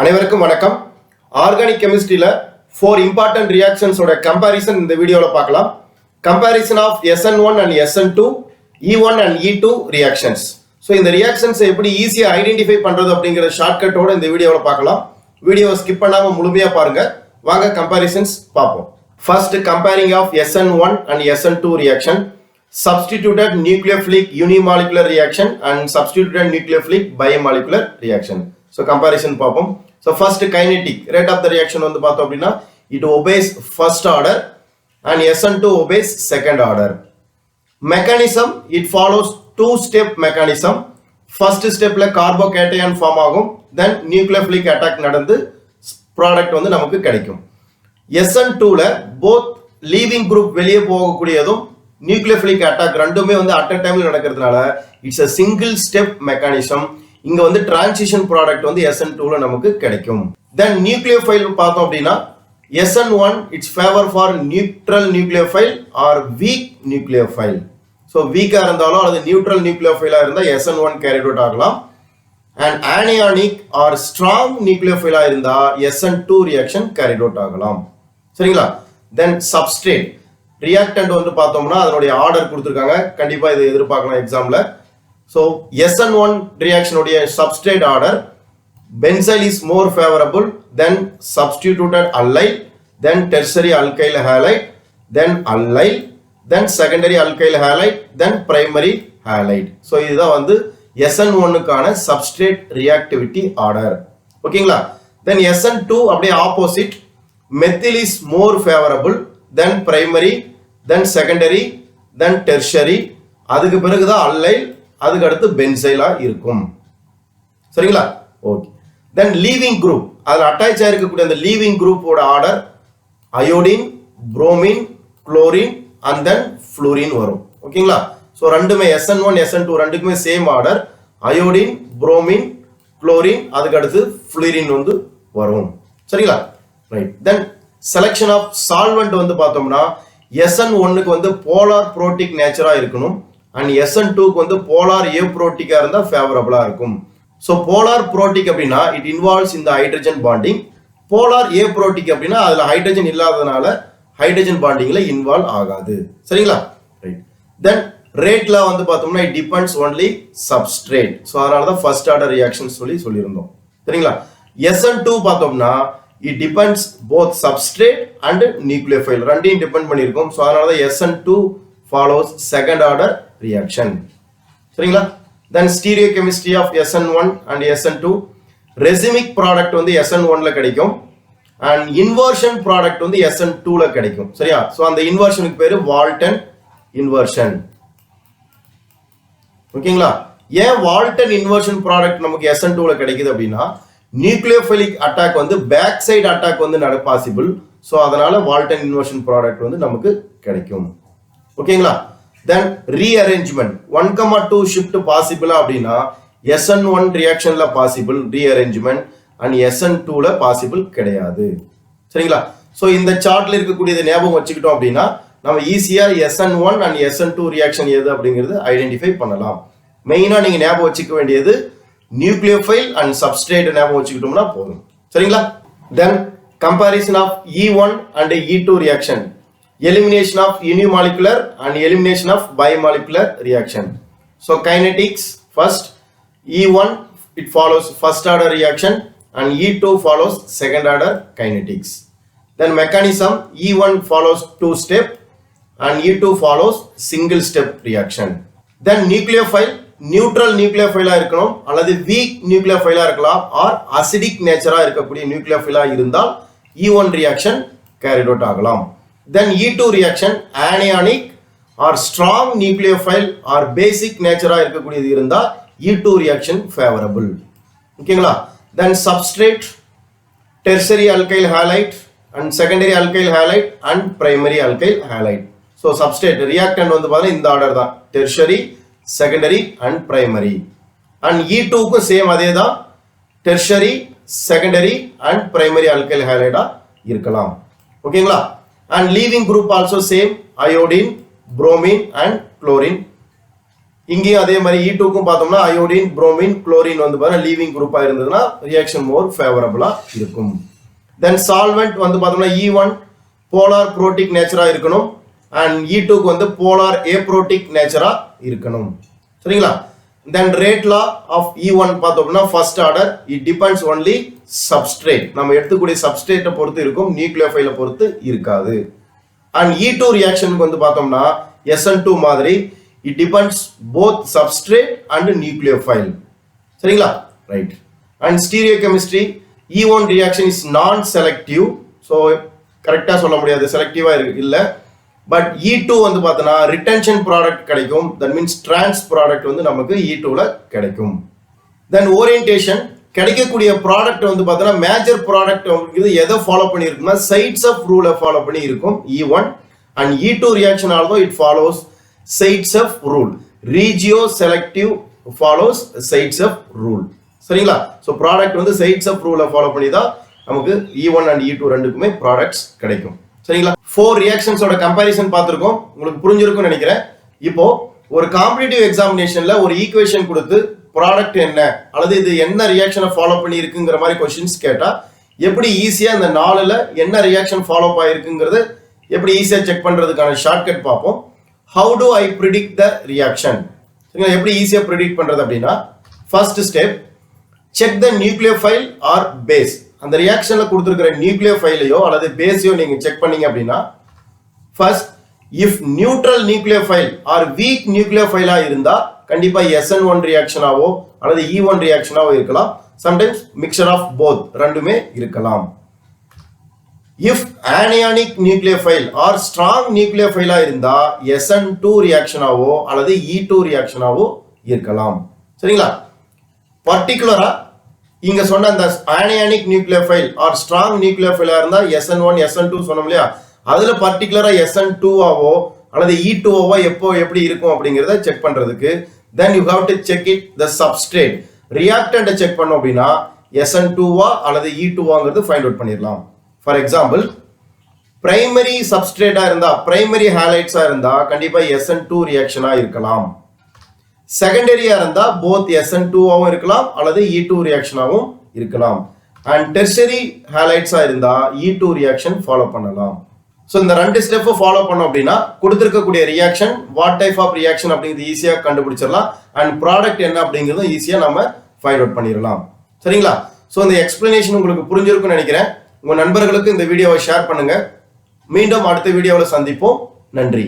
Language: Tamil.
அனைவருக்கும் வணக்கம். ஆர்கானிக் கெமிஸ்ட்ரியில 4 இம்பார்ட்டன்ட் ரியாக்ஷன்ஸ் ஓட கம்பேரிசன் இந்த வீடியோல பார்க்கலாம். Comparison of SN1 and SN2, E1 and E2 reactions. So இந்த ரியாக்ஷன்ஸ் எப்படி ஈஸியா ஐடென்டிஃபை பண்றது அப்படிங்கிற ஷார்ட்கட்டோட இந்த வீடியோல பார்க்கலாம். வீடியோவை ஸ்கிப் பண்ணாம முழுமையா பாருங்க. வாங்க கம்பேரிசன்ஸ் பார்ப்போம். First comparing of SN1 and SN2 reaction. Substituted nucleophilic unimolecular reaction and substituted nucleophilic bimolecular reaction. So comparison பார்ப்போம். So first kinetic rate of the reaction வந்து பார்த்தோம் அப்படின்னா it obeys first order and SN2 obeys second order. Mechanism it follows two step mechanism. First stepல carbocation form ஆகும், then nucleophilic attack நடந்து product வந்து நமக்கு கிடைக்கும். SN2ல both leaving group வெளியே போகக்கூடியதும் நியூக்ளியோஃபிலிக் அட்டாக் ரெண்டுமே வந்து அட் அ டைம்ல நடக்கிறதுனால it's a single step mechanism. இங்க வந்து டிரான்சிஷன் ப்ராடக்ட் வந்து SN2ல நமக்கு கிடைக்கும். தென் நியூக்ளியோஃபைல் பார்த்தோம் அப்படின்னா SN1 it's favour for neutral nucleophile or week nucleophile. So வீக்கா இருந்தாலும் அல்லது நியூட்ரல் நியூக்ளியோஃபைலா இருந்தால் SN1 கேரிட் அவுட் ஆகலாம். அண்ட் ஆனியானிக் ஆர் ஸ்ட்ராங் நியூக்ளியோஃபைலா இருந்தா SN2 ரியாக்ஷன் கேரிட் அவுட் ஆகலாம். சரிங்களா? தென் சப்ஸ்ட்ரேட் ரியாக்டன்ட் வந்து பார்த்தோம்னா அதனுடைய ஆர்டர் கொடுத்துருக்காங்க, கண்டிப்பா இதை எதிர்பார்க்கலாம் எக்ஸாம்ல. ஸோ SN1 ரியாக்ஷனுடைய substrate order benzyl is more favourable than substituted allyl, then tertiary alkyl halide, then allyl, then secondary alkyl halide, then primary halide. So இதுதான் வந்து SN1க்கான சப்ஸ்ட்ரேட் ரியாக்டிவிட்டி ஆர்டர். ஓகேங்களா? தென் SN2 அப்படியே opposite, methyl is more favourable than primary, then secondary, then tertiary, அதுக்கு பிறகுதான் அல்லைல், அதுக்கு அடுத்து பென்சைலா இருக்கும். சரிங்களா? ஓகே. தென் லீவிங் குரூப், அதில் அட்டாச் ஆயிருக்கக்கூடிய அந்த லீவிங் குரூப்போட order iodine, bromine, chlorine and then fluorine வரும். ஓகேங்களா? ஸோ ரெண்டுமே SN1 SN2 ரெண்டுக்குமே same order, iodine, bromine, chlorine, அதுக்கு அடுத்து ஃப்ளூரின் வந்து வரும். சரிங்களா? Right. Then selection of solvent வந்து பார்த்தோம்னா SN1க்கு வந்து போலார் புரோட்டிக் நேச்சரா இருக்கணும் அண்ட் SN2க்கு வந்து போலார் ஏப்ரோட்டிக்கா இருந்தா ஃபேவரபிளா இருக்கும். ஸோ போலார் புரோட்டிக் அப்படின்னா இட் இன்வால்வ்ஸ் இந்த ஹைட்ரஜன் பாண்டிங். போலார் ஏப்ரோட்டிக் அப்படின்னா அதுல ஹைட்ரஜன் இல்லாததுனால ஹைட்ரஜன் பாண்டிங்ல இன்வால்வ் ஆகாது. சரிங்களா? ரைட். தென் ரேட்ல வந்து பார்த்தோம்னா it depends only substrate. So அதனால தான் ஃபர்ஸ்ட் ஆர்டர் ரியாக்ஷன் சொல்லியிருந்தோம். சரிங்களா? SN2 பார்த்தோம்னா it depends both substrate and nucleophile ரெண்டையும் டிபெண்ட் பண்ணிருக்கும். ஸோ அதனால தான் SN2 follows second order reaction. சரிங்களா? then stereochemistry of SN1 and SN2, racemic product வந்து SN1ல கிடைக்கும் and inversion product வந்து SN2ல கிடைக்கும். சரியா? ஸோ அந்த இன்வர்ஷனுக்கு பேரு வால்டன் இன்வர்ஷன். ஓகேங்களா? ஏன் வால்டன் இன்வர்ஷன் ப்ராடக்ட் நமக்கு SN2ல கிடைக்குது அப்படின்னா நியூக்ளியோஃபிலிக் அட்டாக் வந்து பேக் சைடு அட்டாக் வந்து பாசிபிள். ஸோ அதனால வால்டன் இன்வர்ஷன் ப்ராடக்ட் வந்து நமக்கு கிடைக்கும். ஓகேங்களா? தென் ரீஅரேஞ்ச்மெண்ட் 1,2 ஷிஃப்ட் பாசிபிளா அப்படின்னா SN1 ரியாக்ஷன்ல பாசிபிள் ரீஅரேஞ்ச்மெண்ட் அண்ட் SN2ல பாசிபிள் கிடையாது. சரிங்களா? ஸோ இந்த சார்ட்ல இருக்கக்கூடியதை ஞாபகம் வச்சுக்கிட்டோம் அப்படின்னா நம்ம ஈஸியா SN1 அண்ட் SN2 ரியாக்ஷன் எது அப்படிங்கிறது ஐடென்டிஃபை பண்ணலாம். மெயினா நீங்க ஞாபகம் வச்சுக்க வேண்டியது நியூக்ளியோஃபைல் அண்ட் சப்ஸ்ட்ரேட் ஞாபகம் வச்சுக்கிட்டோம்னா போதும். சரிங்களா? Then comparison of E1 and E2 reaction, elimination of unimolecular and elimination of bimolecular reaction. So kinetics first, E1 it follows first order reaction and E2 follows second order kinetics. Then mechanism, E1 follows two step and E2 follows single step reaction. Then nucleophile neutral நியூக்ளியோஃபைலா இருக்கணும் அல்லது வீக் நியூக்ளியோஃபைலா இருக்கலாம் ஆர் அசிடிக் நேச்சரா இருக்கக்கூடிய நியூக்ளியோஃபைலா இருந்தால் E1 ரியாக்ஷன் கேரிட் அவுட் ஆகலாம். Then E2 reaction anionic or strong nucleophile or basic நேச்சரா இருக்கக்கூடியது இருந்தால் E2 ரியாக்ஷன் ஃபேவரபிள். ஓகேங்களா? Then substrate tertiary alkyl halide and secondary alkyl halide and primary alkyl halide. So substrate reactant வந்து பார்த்தீங்கன்னா இந்த ஆர்டர் தான், tertiary, secondary and primary. And E2க்கு சேம் அதே தான், tertiary, secondary and primary alkyl ஹைலைடா இருக்கலாம். ஓகேங்களா? And leaving group also same, iodine, bromine and chlorine இங்கேயும் அதே மாதிரி E2க்கும் பார்த்தோம்னா அயோடின் புரோமின் குளோரின் வந்து பாத்தீங்கன்னா லீவிங் குரூப்பா இருந்ததுன்னா ரியாக்ஷன் மோர் ஃபேவரபிளா இருக்கும். தென் சால்வெண்ட் வந்து பார்த்தோம்னா E1 போலார் புரோட்டிக் நேச்சரா இருக்கணும் அண்ட் E2க்கு வந்து போலார் ஏப்ரோட்டிக் நேச்சரா இருக்கணும். சரிங்களா? தென் ரேட் லா ஆஃப் E1 பார்த்தோம்னா first order it depends only substrate, நம்ம எடுத்துக்கூடிய சப்ஸ்ட்ரேட்டை பொறுத்து இருக்கும், நியூக்ளியோஃபைலை பொறுத்து இருக்காது. அண்ட் E2 ரியாக்ஷனுக்கு வந்து பார்த்தோம்னா SN2 மாதிரி it depends both substrate and nucleophile. சரிங்களா? Right. And stereochemistry E1 reaction is non selective, so கரெக்டாக சொல்ல முடியாது, செலக்டிவா இல்லை. பட் E2 வந்து பார்த்தோன்னா ரிட்டென்ஷன் ப்ராடக்ட் கிடைக்கும், தட் மீன்ஸ் டிரான்ஸ் ப்ராடக்ட் வந்து நமக்கு E2ல கிடைக்கும். தென் ஓரியன்டேஷன் கிடைக்கக்கூடிய ப்ராடக்ட் வந்து பார்த்தோன்னா மேஜர் ப்ராடக்ட் இது எதை ஃபாலோ பண்ணியிருக்குன்னா சைட்ஸ் ஆஃப் ரூலை ஃபாலோ பண்ணி இருக்கும் E1 and E2 reaction also it follows Saytzeff rule. Regioselective follows Saytzeff rule. சரிங்களா? ஸோ ப்ராடக்ட் வந்து சைட்ஸ் ஆஃப் ரூலை ஃபாலோ பண்ணி தான் நமக்கு E1 அண்ட் E2 ரெண்டுக்குமே ப்ராடக்ட்ஸ் கிடைக்கும். சரிங்களா? 4 ரியாக்ஷன்ஸோட கம்பேரிசன் பார்த்துருக்கோம், உங்களுக்கு புரிஞ்சிருக்கும்னு நினைக்கிறேன். இப்போ ஒரு காம்படிட்டிவ் எக்ஸாமினேஷன்ல ஒரு ஈக்குவேஷன் கொடுத்து ப்ராடக்ட் என்ன அல்லது இது என்ன ரியாக்ஷனை ஃபாலோ பண்ணி இருக்குங்கிற மாதிரி கொஸ்டின்ஸ் கேட்டா எப்படி ஈஸியா இந்த 4ல என்ன ரியாக்ஷன் ஃபாலோ ஆயிருக்குங்கிறது எப்படி ஈஸியா செக் பண்றதுக்கான ஷார்ட்கட் பார்ப்போம். How do I predict the reaction? சரிங்களா? எப்படி ஈஸியா ப்ரிடிக்ட் பண்றது அப்படின்னா first step check the nucleophile or base. அந்த ரியாக்ஷன்ல கொடுத்துருக்கிற நியூக்ளியோஃபைலையோ அல்லது பேஸையோ நீங்க செக் பண்ணீங்க அப்படின்னா first if neutral nucleophile or weak நியூக்ளியோஃபைலா இருந்தா கண்டிப்பா SN1 ரியாக்ஷனாவோ அல்லது E1 ரியாக்ஷனாவோ இருக்கலாம். சம்டைம்ஸ் மிக்சர் ஆஃப் போத் ரெண்டுமே இருக்கலாம். If anionic nucleophile or strong நியூக்ளியோஃபைலா இருந்தா SN2 ரியாக்ஷனாவோ அல்லது E2 ரியாக்ஷனாவோ இருக்கலாம். சரிங்களா? பர்டிகுலரா இங்க சொன்ன அந்த ஆனியானிக் நியூக்ளியோஃபைல் ஆர் ஸ்ட்ராங் நியூக்ளியோஃபைலா இருந்தா SN1 SN2 சொன்னோம் இல்லையா, அதுல பர்டிகுலரா SN2ஆவோ அல்லது E2ஆவோ எப்படி இருக்கும் அப்படிங்கறத செக் பண்றதுக்கு then you have to check it the substrate reactant check பண்ணோம் அப்படின்னா SN2வா அல்லது E2வாங்கிறது ஃபைண்ட் அவுட் பண்ணிடலாம். ஃபார் எக்ஸாம்பிள் பிரைமரி சப்ஸ்ட்ரேட்டா இருந்தா பிரைமரி ஹாலைட்ஸா இருந்தா கண்டிப்பா SN2 ரியாக்ஷனா இருக்கலாம். செகண்டரியா இருந்தா போத் SN2ஆவும் இருக்கலாம் அல்லது E2 ரியாக்ஷனாவும் இருக்கலாம். அண்ட் டெர்ஷரி ஹாலைட்ஸா இருந்தா E2 ரியாக்ஷன் ஃபாலோ பண்ணலாம். ஸோ இந்த 2 ஸ்டெப் ஃபாலோ பண்ணோம் அப்படின்னா கொடுத்துருக்கக்கூடிய reaction what type of reaction அப்படிங்கிறது ஈஸியா கண்டுபிடிச்சிடலாம். அண்ட் ப்ராடக்ட் என்ன அப்படிங்கிறதும் ஈஸியா நம்ம ஃபைண்ட் அவுட் பண்ணிடலாம். சரிங்களா? ஸோ இந்த எக்ஸ்பிளனேஷன் உங்களுக்கு புரிஞ்சிருக்கும்னு நினைக்கிறேன். உங்க நண்பர்களுக்கு இந்த வீடியோவை ஷேர் பண்ணுங்க. மீண்டும் அடுத்த வீடியோவில் சந்திப்போம். நன்றி.